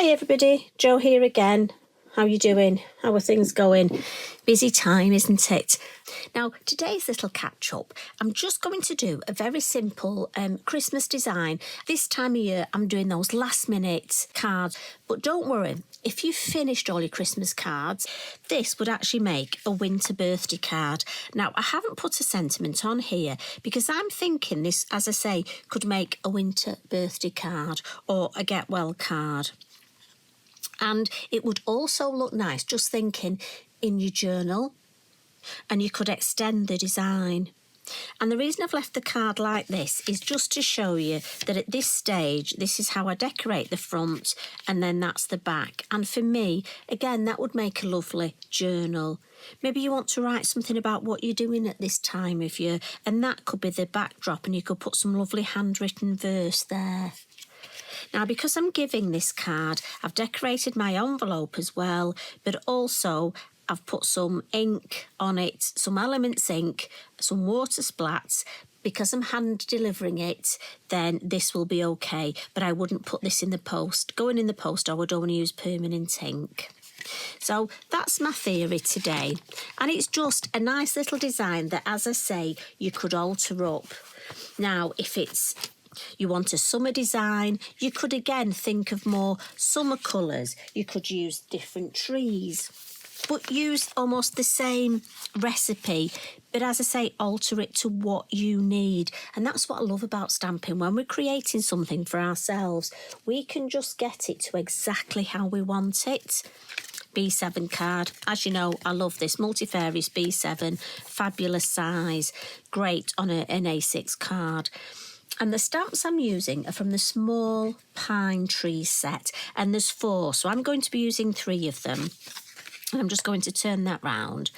Hi everybody, Jo here again. How you doing? How are things going? Busy time, isn't it? Now, today's little catch-up, I'm just going to do a very simple Christmas design. This time of year, I'm doing those last-minute cards. But don't worry, if you've finished all your Christmas cards, this would actually make a winter birthday card. Now, I haven't put a sentiment on here because I'm thinking this, as I say, could make a winter birthday card or a get well card. And it would also look nice, just thinking, in your journal, and you could extend the design. And the reason I've left the card like this is just to show you that at this stage, this is how I decorate the front, and then that's the back. And for me, again, that would make a lovely journal. Maybe you want to write something about what you're doing at this time of year, and that could be the backdrop, and you could put some lovely handwritten verse there. Now, because I'm giving this card, I've decorated my envelope as well, but also I've put some ink on it, some Elements ink, some water splats. Because I'm hand delivering it, then this will be okay, but I wouldn't put this in the post. Going in the post, I would only use permanent ink. So that's my theory today. And it's just a nice little design that, as I say, you could alter up. Now, if you want a summer design, you could again think of more summer colours. You could use different trees, but use almost the same recipe. But as I say, alter it to what you need. And that's what I love about stamping. When we're creating something for ourselves, we can just get it to exactly how we want it. B7 card. As you know, I love this. Multifarious B7, fabulous size, great on an A6 card. And the stamps I'm using are from the small pine tree set, and there's 4, so I'm going to be using 3 of them. And I'm just going to turn that round,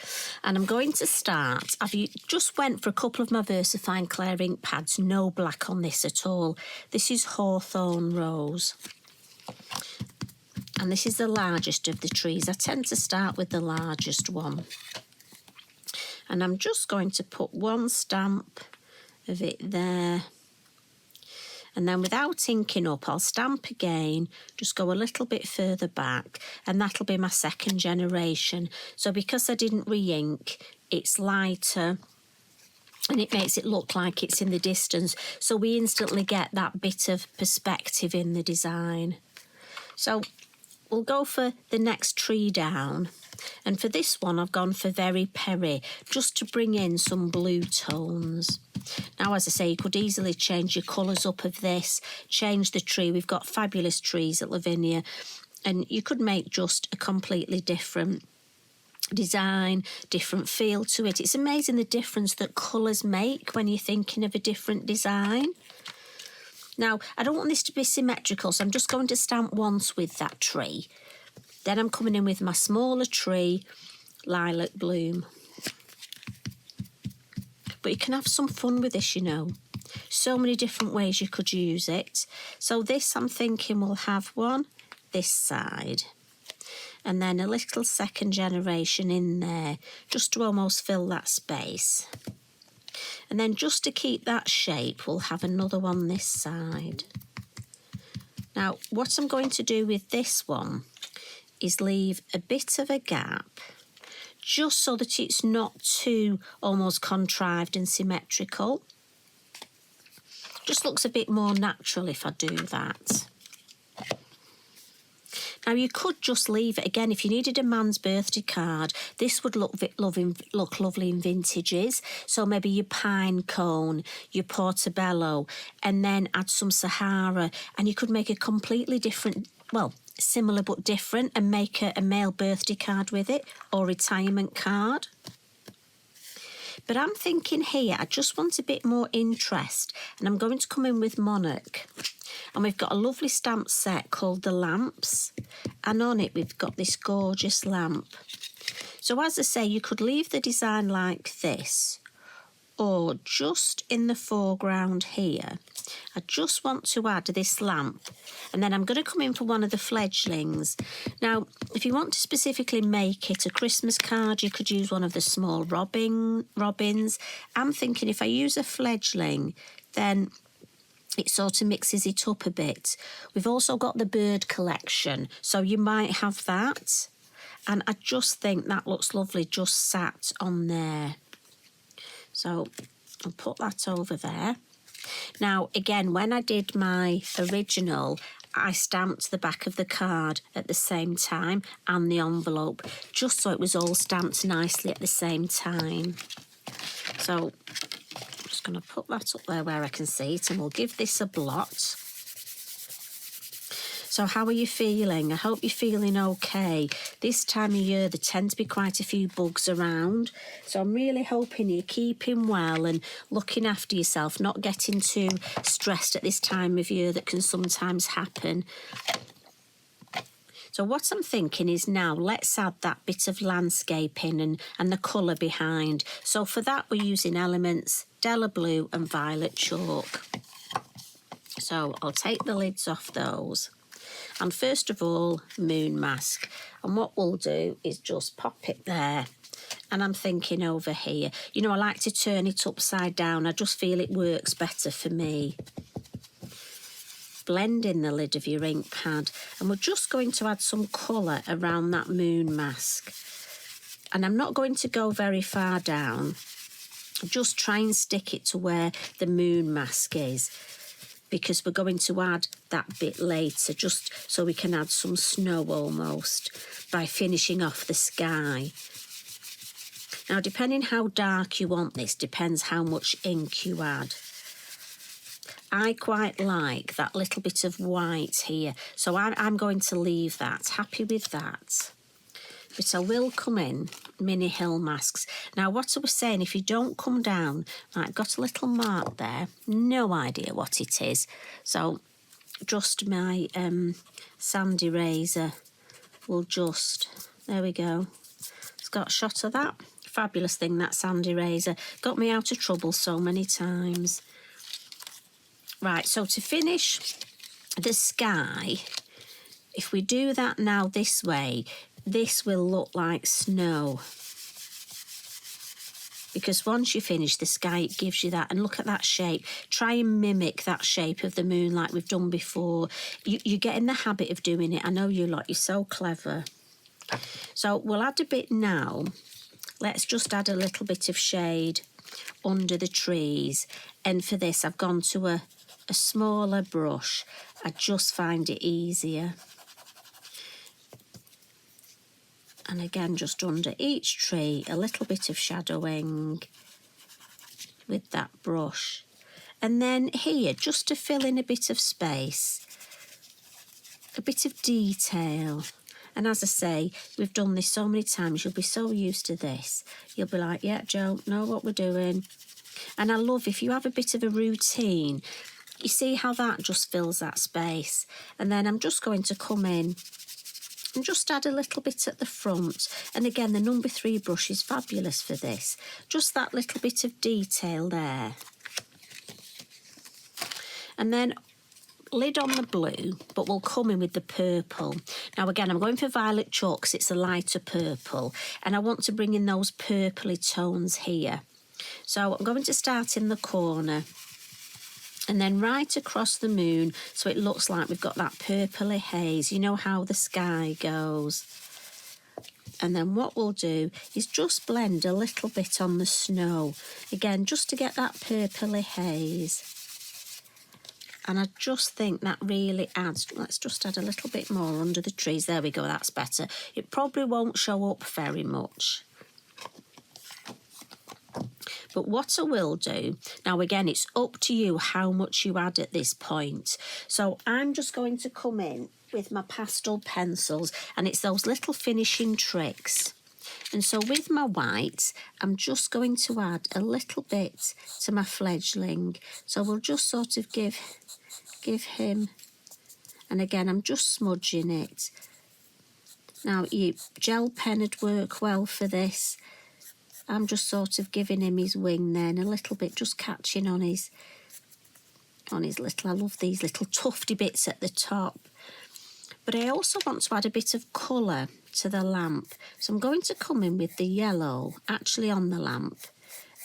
and I'm going to start. I've just went for a couple of my Versafine Clair ink pads, no black on this at all. This is Hawthorn Rose, and this is the largest of the trees. I tend to start with the largest one, and I'm just going to put one stamp of it there. And then without inking up, I'll stamp again, just go a little bit further back, and that'll be my second generation. So because I didn't re-ink, it's lighter, and it makes it look like it's in the distance. So we instantly get that bit of perspective in the design. So we'll go for the next tree down. And for this one, I've gone for Very Perry, just to bring in some blue tones. Now, as I say, you could easily change your colours up of this, change the tree. We've got fabulous trees at Lavinia, and you could make just a completely different design, different feel to it. It's amazing the difference that colours make when you're thinking of a different design. Now, I don't want this to be symmetrical, so I'm just going to stamp once with that tree. Then I'm coming in with my smaller tree, Lilac Bloom. But you can have some fun with this, you know. So many different ways you could use it. So this, I'm thinking, will have one this side. And then a little second generation in there, just to almost fill that space. And then just to keep that shape, we'll have another one this side. Now, what I'm going to do with this one is leave a bit of a gap, just so that it's not too almost contrived and symmetrical. Just looks a bit more natural if I do that. Now, you could just leave it. Again, if you needed a man's birthday card, this would look lovely in vintages. So maybe your pine cone, your portobello, and then add some Sahara, and you could make a completely different, well, similar but different, and make a male birthday card with it, or retirement card. But I'm thinking here, I just want a bit more interest, and I'm going to come in with Monarch. And we've got a lovely stamp set called the Lamps, and on it we've got this gorgeous lamp. So as I say, you could leave the design like this, or just in the foreground here, I just want to add this lamp, and then I'm going to come in for one of the fledglings. Now, if you want to specifically make it a Christmas card, you could use one of the small robins. I'm thinking if I use a fledgling, then it sort of mixes it up a bit. We've also got the bird collection, so you might have that. And I just think that looks lovely just sat on there. So I'll put that over there. Now, again, when I did my original, I stamped the back of the card at the same time and the envelope, just so it was all stamped nicely at the same time. So I'm just going to put that up there where I can see it, and we'll give this a blot. So how are you feeling? I hope you're feeling okay. This time of year, there tend to be quite a few bugs around. So I'm really hoping you're keeping well and looking after yourself, not getting too stressed at this time of year that can sometimes happen. So what I'm thinking is now let's add that bit of landscaping and the colour behind. So for that, we're using elements Della Blue and Violet Chalk. So I'll take the lids off those. And first of all, moon mask. And what we'll do is just pop it there. And I'm thinking over here, you know, I like to turn it upside down. I just feel it works better for me. Blend in the lid of your ink pad. And we're just going to add some colour around that moon mask. And I'm not going to go very far down. Just try and stick it to where the moon mask is, because we're going to add that bit later, just so we can add some snow almost by finishing off the sky. Now, depending how dark you want this, depends how much ink you add. I quite like that little bit of white here, so I'm going to leave that. Happy with that. But I will come in mini hill masks. Now, what I was saying, if you don't come down, I've got a little mark there, no idea what it is. So just my sand eraser will just, there we go. It's got a shot of that. Fabulous thing, that sand eraser. Got me out of trouble so many times. Right, so to finish the sky, if we do that now this way, this will look like snow. Because once you finish the sky, it gives you that. And look at that shape. Try and mimic that shape of the moon like we've done before. You get in the habit of doing it. I know you lot, you're so clever. So we'll add a bit now. Let's just add a little bit of shade under the trees. And for this, I've gone to a smaller brush. I just find it easier. And again, just under each tree, a little bit of shadowing with that brush. And then here, just to fill in a bit of space, a bit of detail. And as I say, we've done this so many times, you'll be so used to this. You'll be like, yeah, Joe, know what we're doing. And I love if you have a bit of a routine, you see how that just fills that space. And then I'm just going to come in and just add a little bit at the front. And again, the number 3 brush is fabulous for this. Just that little bit of detail there. And then lid on the blue, but we'll come in with the purple. Now again, I'm going for Violet Chalk because it's a lighter purple. And I want to bring in those purpley tones here. So I'm going to start in the corner. And then right across the moon, so it looks like we've got that purpley haze. You know how the sky goes. And then what we'll do is just blend a little bit on the snow. Again, just to get that purpley haze. And I just think that really adds, let's just add a little bit more under the trees. There we go, that's better. It probably won't show up very much. But what I will do, now again, it's up to you how much you add at this point. So I'm just going to come in with my pastel pencils, and it's those little finishing tricks. And so with my white, I'm just going to add a little bit to my fledgling. So we'll just sort of give him, and again, I'm just smudging it. Now, your gel pen would work well for this. I'm just sort of giving him his wing then, a little bit, just catching on his little, I love these little tufty bits at the top. But I also want to add a bit of colour to the lamp. So I'm going to come in with the yellow, actually on the lamp,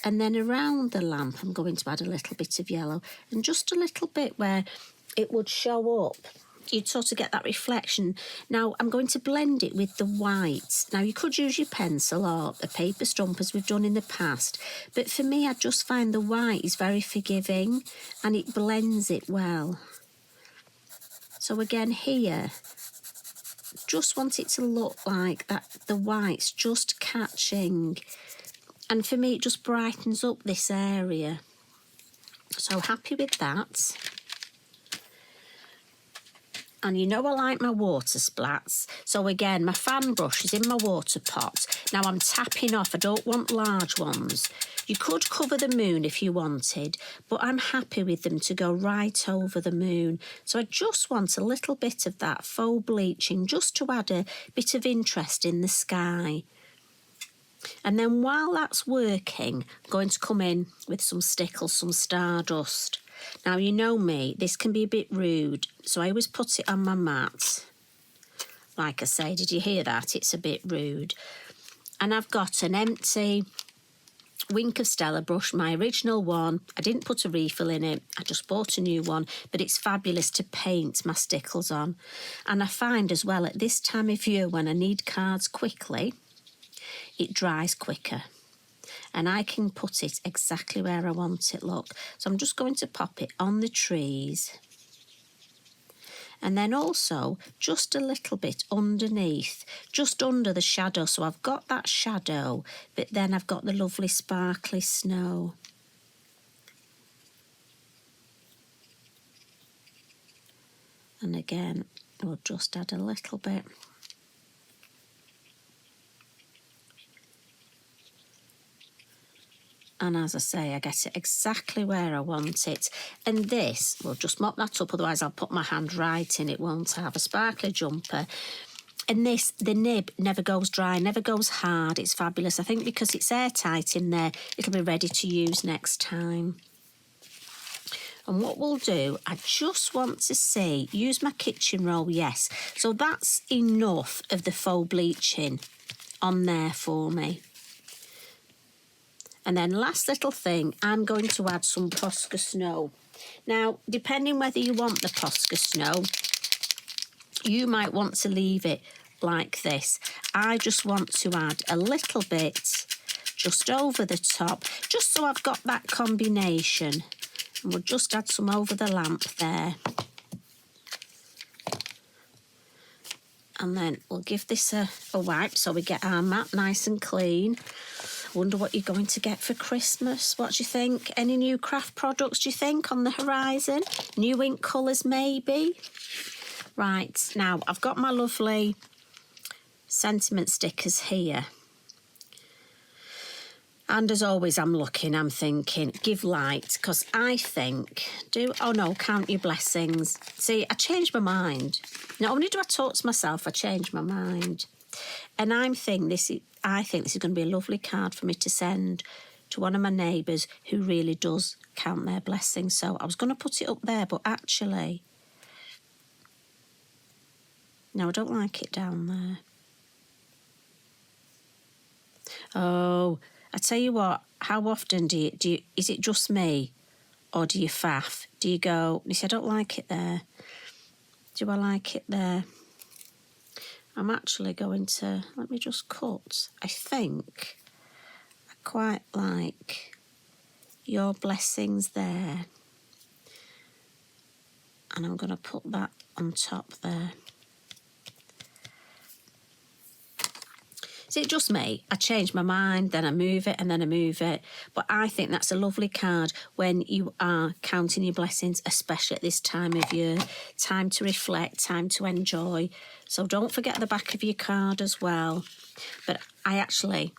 And then around the lamp, I'm going to add a little bit of yellow, and just a little bit where it would show up. You'd sort of get that reflection. Now, I'm going to blend it with the white. Now, you could use your pencil or a paper stump as we've done in the past. But for me, I just find the white is very forgiving and it blends it well. So again, here, just want it to look like that the white's just catching. And for me, it just brightens up this area. So happy with that. And you know I like my water splats. So again, my fan brush is in my water pot. Now I'm tapping off. I don't want large ones. You could cover the moon if you wanted, but I'm happy with them to go right over the moon. So I just want a little bit of that faux bleaching just to add a bit of interest in the sky. And then while that's working, I'm going to come in with some stickles, some stardust. Now, you know me, this can be a bit rude, so I always put it on my mat. Like I say, did you hear that? It's a bit rude. And I've got an empty Wink of Stella brush, my original one. I didn't put a refill in it. I just bought a new one, but it's fabulous to paint my stickles on. And I find as well at this time of year when I need cards quickly, it dries quicker. And I can put it exactly where I want it, look. So I'm just going to pop it on the trees. And then also just a little bit underneath, just under the shadow. So I've got that shadow, but then I've got the lovely sparkly snow. And again, we'll just add a little bit. And as I say, I get it exactly where I want it. And this, we'll just mop that up, otherwise I'll put my hand right in it, won't I? Have a sparkly jumper. And this, the nib never goes dry, never goes hard. It's fabulous. I think because it's airtight in there, it'll be ready to use next time. And what we'll do, I just want to see, use my kitchen roll, yes. So that's enough of the faux bleaching on there for me. And then last little thing, I'm going to add some Posca snow. Now, depending whether you want the Posca snow, you might want to leave it like this. I just want to add a little bit just over the top, just so I've got that combination. And we'll just add some over the lamp there. And then we'll give this a wipe so we get our mat nice and clean. Wonder what you're going to get for Christmas. What do you think? Any new craft products, do you think, on the horizon? New ink colours, maybe? Right, now I've got my lovely sentiment stickers here. And as always, I'm looking, I'm thinking, give light, because I think, count your blessings. See, I changed my mind. Not only do I talk to myself, I change my mind. And I think this is going to be a lovely card for me to send to one of my neighbours who really does count their blessings. So I was going to put it up there, but actually, no, I don't like it down there. Oh, I tell you what, how often do you, is it just me? Or do you faff? Do you go, you say, I don't like it there. Do I like it there? I'm actually going to, let me just cut. I think I quite like your blessings there. And I'm going to put that on top there. Is it just me? I change my mind, then I move it, and then I move it. But I think that's a lovely card when you are counting your blessings, especially at this time of year. Time to reflect, time to enjoy. So don't forget the back of your card as well. But I actually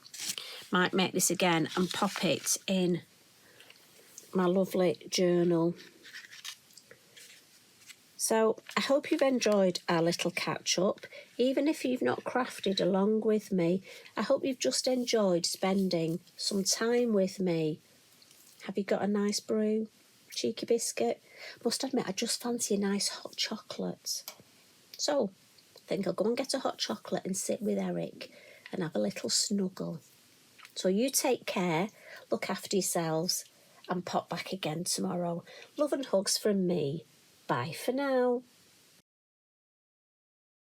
might make this again and pop it in my lovely journal. So I hope you've enjoyed our little catch-up. Even if you've not crafted along with me, I hope you've just enjoyed spending some time with me. Have you got a nice brew? Cheeky biscuit? Must admit, I just fancy a nice hot chocolate. So I think I'll go and get a hot chocolate and sit with Eric and have a little snuggle. So you take care, look after yourselves, and pop back again tomorrow. Love and hugs from me. Bye for now.